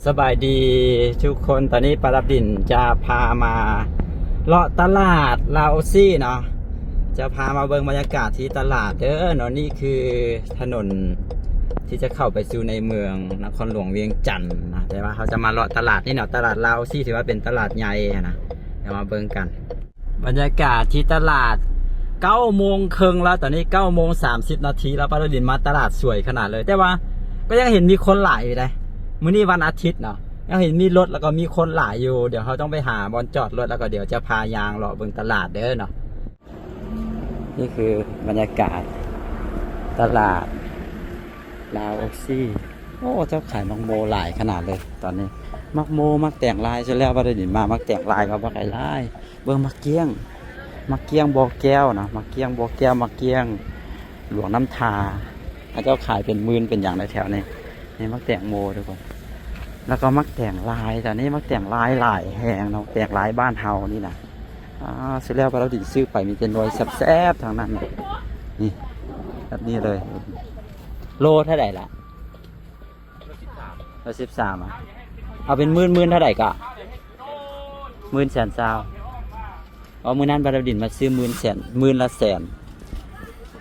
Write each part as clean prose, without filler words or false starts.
สบายดีทุกคนตอนนี้ปารับดินจะพามาเลาะตลาดลาวซี่เนาะจะพามาเบิ่งบรรยากาศที่ตลาดเด้อเนาะนี่คือถนนที่จะเข้าไปสู่ในเมืองนครหลวงเวียงจันทร์นะแต่ว่าเขาจะมาเลาะตลาดนี่เนาะตลาดลาวซี่ถือว่าเป็นตลาดใหญ่นะเดี๋ยวมาเบิ่งกัน บรรยากาศที่ตลาด9 โมงครึ่งแล้วตอนนี้9 โมง 30 นาทีแล้วปารับดินมาตลาดสวยขนาดเลยแต่ว่าก็ยังเห็นมีคนหลายอยู่เลยมื้อนี้วันอาทิตย์เนาะยังเห็นมีรถแล้วก็มีคนหลายอยู่เดี๋ยวเขาต้องไปหาบอนจอดรถแล้วก็เดี๋ยวจะพายางเลาะเบิ่งตลาดเด้อเนาะนี่คือบรรยากาศตลาดลาวออกซี่โอ้เจ้าขายมักโมหลายขนาดเลยตอนนี้มักโมมักแต่งลายซะแล้วบ่ได้ดินมามักแต่งลายก็บ่ไกลลายเบิ่งมักเกี้ยงบ่อแก้วนะมักเกี้ยงบ่อแก้วมักเกี้ยงหลวงน้ำทาเจ้าขายเป็นหมื่นเป็นอย่างในแถวนี้นี่มักแต่งโมทุกคนแล้วก็มักแต่งลายแต่นี่มักแต่งลายหลายแหงเนาะแต่งลายบ้านเฮานี่นะเสร็จแล้วพอเราดิซื้อไปมีเป็นรอยแซ่บๆทางนั้นนี่แบบนี้เลยโลเท่าไหร่ล่ะ13อ่ะเอาเป็นหมื่นเท่าไหร่ก็10,000,000 เอามือนั้นบาราดินมาซื้อ10,000,000ละแสน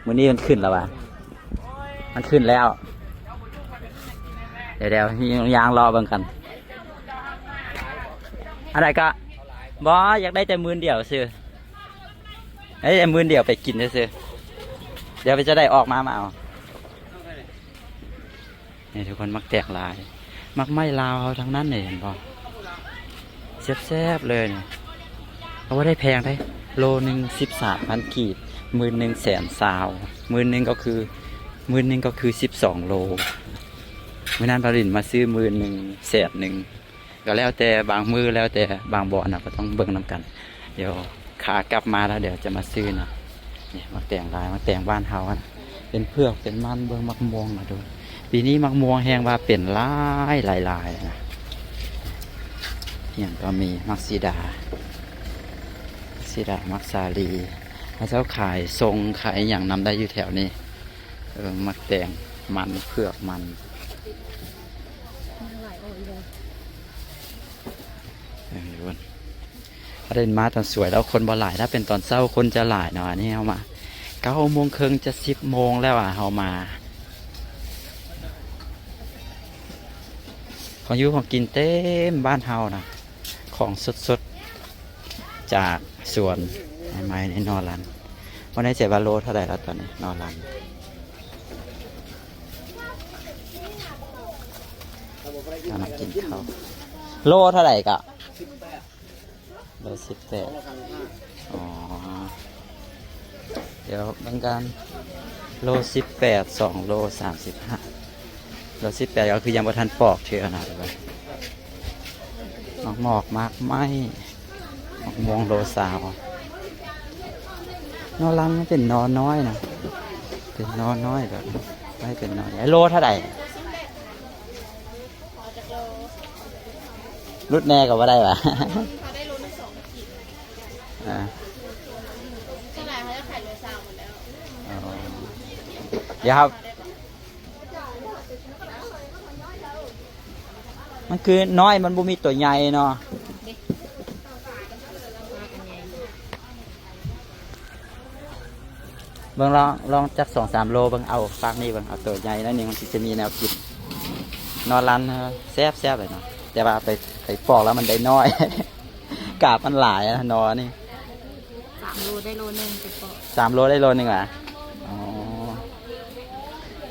มือนี้มันขึ้นแล้ววะมันขึ้นแล้วเดี๋ยวยางรอเบิ่งกันอะไรก็บออยากได้แต่10,000 เดียวซื้อได้แต่10,000 เดียวไปกินซื้อเดี๋ยวไปจะได้ออกมาเอาเนี่ยทุกคนมักแตกลายมักไม่ลาวเขาทั้งนั้นเลยเห็นป่ะแซ่บๆเลยเนี่ยเอาว่าได้แพงได้โลนึง13,000 กีบ10,000 120,000 10,000ก็คือ12 โลเมื่อนั้นปารินมาซื้อ10,000 100,000ก็แล้วแต่บางมือแล้วแต่บางบ่อนะก็ต้องเบิ่งน้ำกันเดี๋ยวขากลับมาแล้วเดี๋ยวจะมาซื้อนะนี่มาแต่งลายมาแต่งบ้านเฮานะเป็นเผือกเป็นมันเบิ่งมักม่วงมาดูปีนี้มักม่วงแห้งว่าเป็นลายนะอย่างก็มีมักซีดามักซาลีพระเจ้าขายทรงขายอย่างนำได้อยู่แถวนี้มักแต่งมันเผือกมันประเด็นมาตอนสวยแล้วคนบ่หลายถ้าเป็นตอนเช้าคนจะหลายเนาะนี่เอามา9 โมงครึ่งจะ10 โมงแล้วเอามาของอยู่ของกินเต็มบ้านเฮานะของสดๆจากสวนไม้ในนอรันวันนี้7 บาทโลเท่าไหร่แล้วตอนนี้นอรันกำลังกินข้าวโลเท่าไหร่กะโล18อ๋อเดี๋ยวแบ่งกันโล18 2 โล 35โล18ก็คือยังบ่ทันปอกเชื่อนะเลยหมอกมากไหมม่วงโล20นอรังเป็นนอน้อยนะเป็นนอน้อยแบบไม่เป็นนอใหญ่โลเท่าไหร่รุดแน่ก็ว่าได้ปะเขาได้รุด2 ขีดที่ไหนเขาจะขายโล20หมดแล้วเดี๋ยวครับมันคือน้อยมันบ่มีตัวใหญ่เนาะเบิ่งลองจัก2-3 โลเบิ่งเอาฝากนี่เบิ่งเอาตัวใหญ่แล้วนี่มันจะมีแนวกินนอนรันแซ่บเลยเนาะแต่ว่าไปปอกแล้วมันได้น้อย กาบมันหลายนะนอนี่3 โลได้โลนึงไปปอก3 โลได้โลนึงอ่ะอ๋อ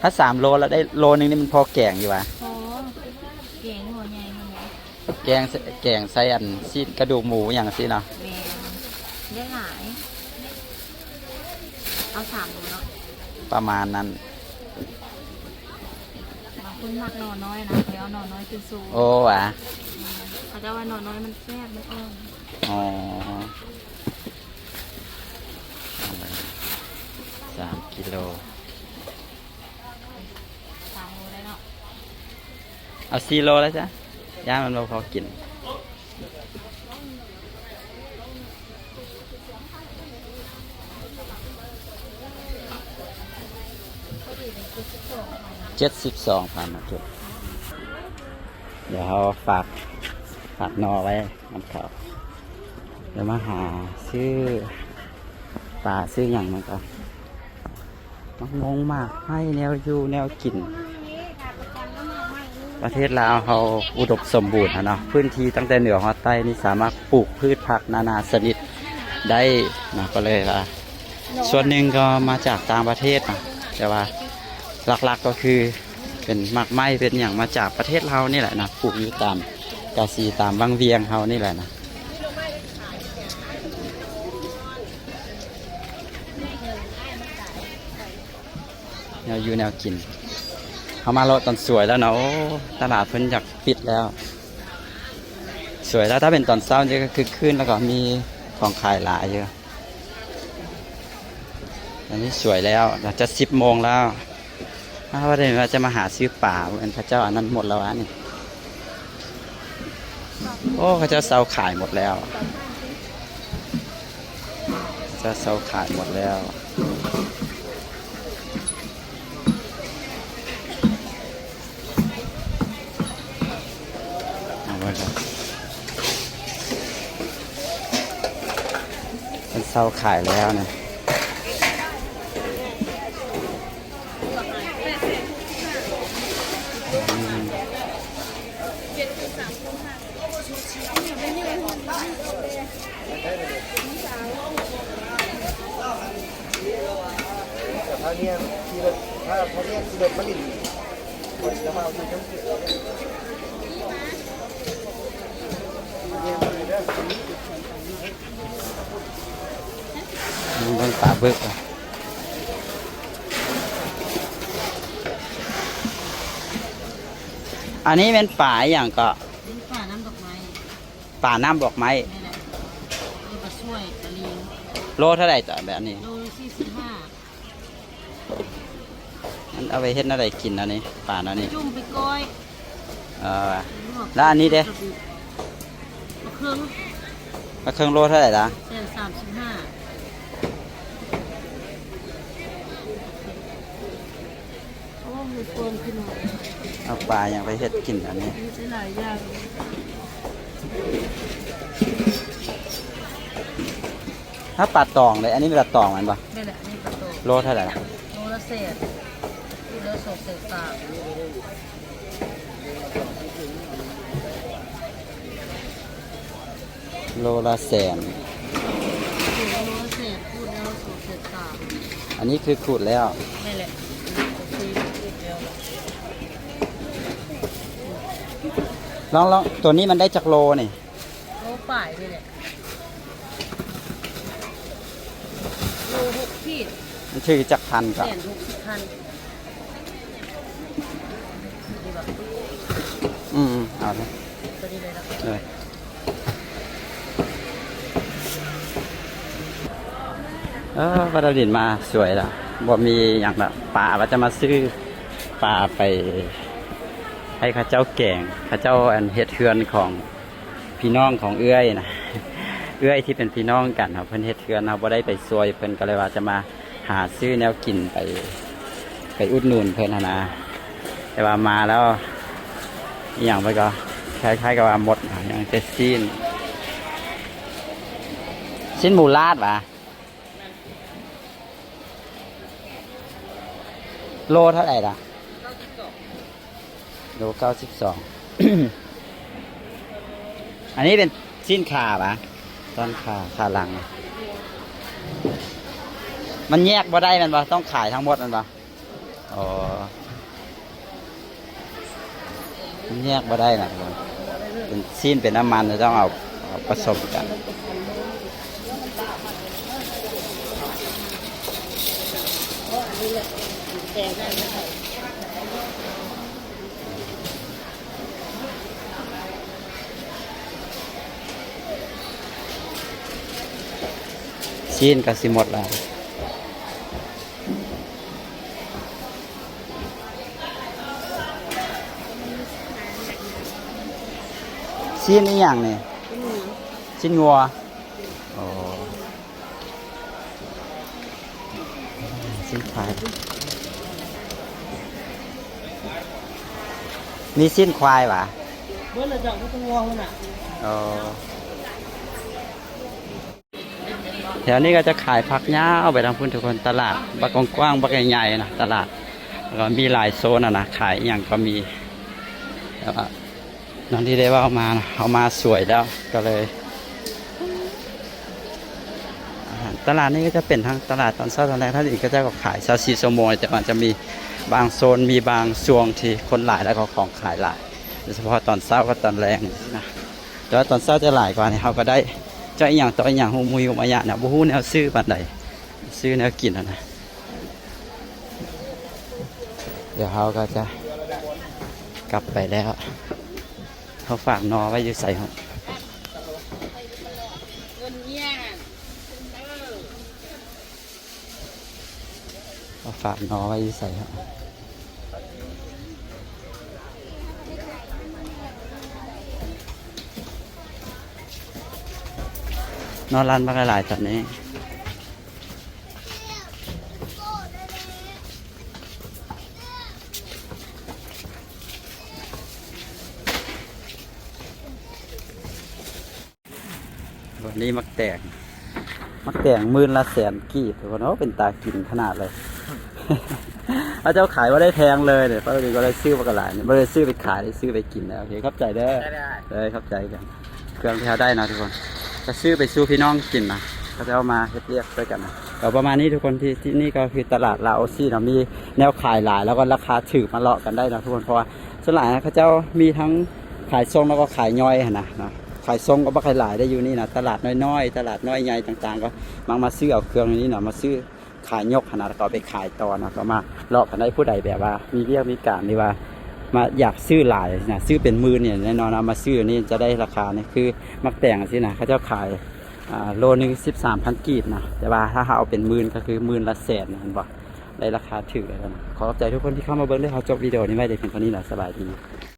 ถ้า3 โลแล้วได้โลนึงนี่มันพอแกงอยู่ว่ะพอแกงหัวใหญ่แกงใส่อันซีนกระดูกหมูอย่างซีเนาะได้หลายเอา3 โลเนาะประมาณนั้นบางคนมักหน่อน้อยนะเดี๋ยวหน่อน้อยคือสูงโอ้ว่ะเขาจะว่าหน่อน้อยมันแซ่บมันอ่อนอ๋อ3 กิโล3 โลได้เนาะเอา4 โลแล้วจ้ะย่ามันเราพอกิน72,000นะจุด เดี๋ยวเขาฝากนอไว้น้ำเขาเดี๋ยวมาหาซื้อปลาซื้ออย่างมันก็มันงงมากให้แนวอยู่แนวกินประเทศลาวเขาอุดมสมบูรณ์เนาะพื้นที่ตั้งแต่เหนือฮอดใต้นี่สามารถปลูกพืชผักนานาชนิดได้นะก็เลยละส่วนหนึ่งก็มาจากต่างประเทศนะแต่ว่าหลักๆก็คือเป็นหมากไม้เป็นอย่างมาจากประเทศเรานี่แหละนะปลูกอยู่ตามกาซีตามบางเวียงเขานี่แหละนะแนวอยู่แนวกินเขามาเลาะตอนสวยแล้วเนาะตลาดเพิ่นอยากปิดแล้วสวยแล้วถ้าเป็นตอนเช้าจะคือขึ้นแล้วก็มีของขายหลายเยอะอันนี้สวยแล้วจะ10 โมงแล้วถ้าว่าเดี๋ยวจะมาหาซื้อป่าเหมือนพระเจ้าอันนั้นหมดแล้วอันนี้โอ้พระเจ้าเซาขายหมดแล้วจะเซาขายหมดแล้วเอาไว้ครับมันเซาขายแล้วเนี่ยถ้าเนี่ยที่รถถ้าเขาเนี่ยที่รถผลิตคนจะมาเอาที่ทั้งสิ้นมันเป็นป่าบึกอ่ะอันนี้เป็นป่าอย่างก็ เป็นป่าน้ำดอกไม้ ป่าน้ำดอกไม้ นี่แหละนี่ก็ช่วยตะลิง โลเท่าไหร่ต่อแบบนี้ โลละ45 มันเอาไปเฮ็ดอะไรกินอันนี้ป่าอันนี้ จุ่มไปก้อย แล้วอันนี้เด้ ก็เครื่อง ก็เครื่องโลเท่าไหร่ละ เส้น35โอ้มีเฟิร์มขึ้นมา เอาปลาอย่างไปเฮ็ดกินอันนี้ มีหลายอย่าง ถ้าปลาตองเลยอันนี้เป็นปลาตองมันปะ นี่แหละนี่ประตู โลเท่าไหร่ละ โลละเศษโลละ2เศษ3โลละ100,000 โลละเศษพูดแล้ว2เศษ3อันนี้คือขูดแล้ว นี่แหละลองตัวนี้มันได้จากโลนี่ โลป่ายนี่แหละโล6ขีด มันชื่อจากพันกับ 160,000ดีป่ะ เอาเลย ตัวนี้เลยนะ เลยปลาดาวดินมาสวยแล้วบ่มีอย่างแบบป่าว่าจะมาซื้อปลาไปให้ข้าเจ้าแกงข้าเจ้าอันเฮ็ดเฮือนของพี่น้องของเอื้อยนะ เอื้อยที่เป็นพี่น้องกันครับเพิ่นเฮ็ดเฮือนเราบ่ได้ไปซวยเพิ่นก็เลยว่าจะมาหาซื้อแนวกินไปอุดหนุนเพิ่นนะแต่ว่ามาแล้วอหย่างไปก็คล้ายๆกับว่าหมดอย่างเจ็ดชิ้นหมูลาดวะโลเท่าไหร่ล่ะโล92 อันนี้เป็นชิ้นขาปะต้นขาหลัง มันแยกบ่ได้มันปะต้องขายทั้งหมดมันปะอ๋อมันแยกบ่ได้นะเป็นชิ้นเป็นน้ำมันจะต้องเอาผสมกันชิ้นก็สิหมดแล้วชิ้นนี้อย่างนี่ชิ้นงัวโอ้ชิ้นควายมีชิ้นควายวะ มื่อเราจะก็ต้องวางมันอ่ะ อ๋อแถวนี้ก็จะขายผักยาวไปทางพุ่นทุกคนตลาดบักกว้างๆบักใหญ่ๆนะตลาดแล้วก็มีหลายโซนนะขายอย่างก็มีแต่ว่าน้องที่ได้ว่าเอามานะเอามาสวยแล้วก็เลยตลาดนี้ก็จะเป็นทั้งตลาดตอนเช้าตอนแรกท่านอีกก็จะขาย24 ชั่วโมงแต่มันจะมีบางโซนมีบางช่วงที่คนหลายแล้วก็ของขายหลายโดยเฉพาะตอนเช้ากับตอนแรงนะแต่ว่าตอนเช้าจะหลายกว่านี่เขาก็ได้เจ้าอีหยังต่ออีหยังหูมุยหูมายะนะบูฮู้แนวซื้อบัดใดซื้อแนวกินนะ เดี๋ยวเขาก็จะกลับไปแล้วเขาฝากนอไว้อยู่ใส่ห้องเขาฝากนอไว้อยู่ใส่ห้องนอนรันมากหลายตอนนี้วันนี้มักแตงมื่นละแสนกีบถือว่าเนาะเป็นตากินขนาดเลย พระเจ้าขายว่าได้แพงเลยเนี่ยพระเจ้าก็ได้ซื้อมากระหลายเนี่ยไม่ได้ซื้อไปขายได้ซื้อไปกินแล้วโอเคเข้าใจเด้อได้เข้าใจกันเครื่องที่เขาได้นะทุกคนจะซื้อไปสู้พี่น้องกินนะเขาจะเอามาเฮ็ดเรียกด้วยกันนะก็ประมาณนี้ทุกคนที่นี่ก็คือตลาดลาโอซี่นะมีแนวขายหลายแล้วก็ราคาถือมาเลาะกันได้นะทุกคนเพราะว่าส่วนหลายเขาเจ้ามีทั้งขายทรงแล้วก็ขายย่อยนะขายทรงก็บ่ขายหลายได้อยู่นี่นะตลาดน้อยๆตลาดน้อยใหญ่ต่างๆก็มาซื้อเอาเครื่องนี้นะมาซื้อขายยกขนาดแล้วก็ไปขายต่อนะก็มาเลาะกันได้ผู้ใดแบบว่ามีเรียกมีการที่ว่ามาอยากซื้อหลายนะซื้อเป็นมือเนี่ยแน่นอนนะมาซื้อนี่จะได้ราคาเนี่ยคือมักแต่งสินะเขาเจ้าขายโลนึง13,000 กีบนะแต่ว่าถ้าเอาเป็นหมื่นก็คือหมื่นละแสนนะเห็นบ่ได้ราคาถือแล้วนะขอขอบใจทุกคนที่เข้ามาเบิ่งด้วยเขาจบวิดีโอนี้ไว้ได้เพียงเท่านี้แหละสบายดี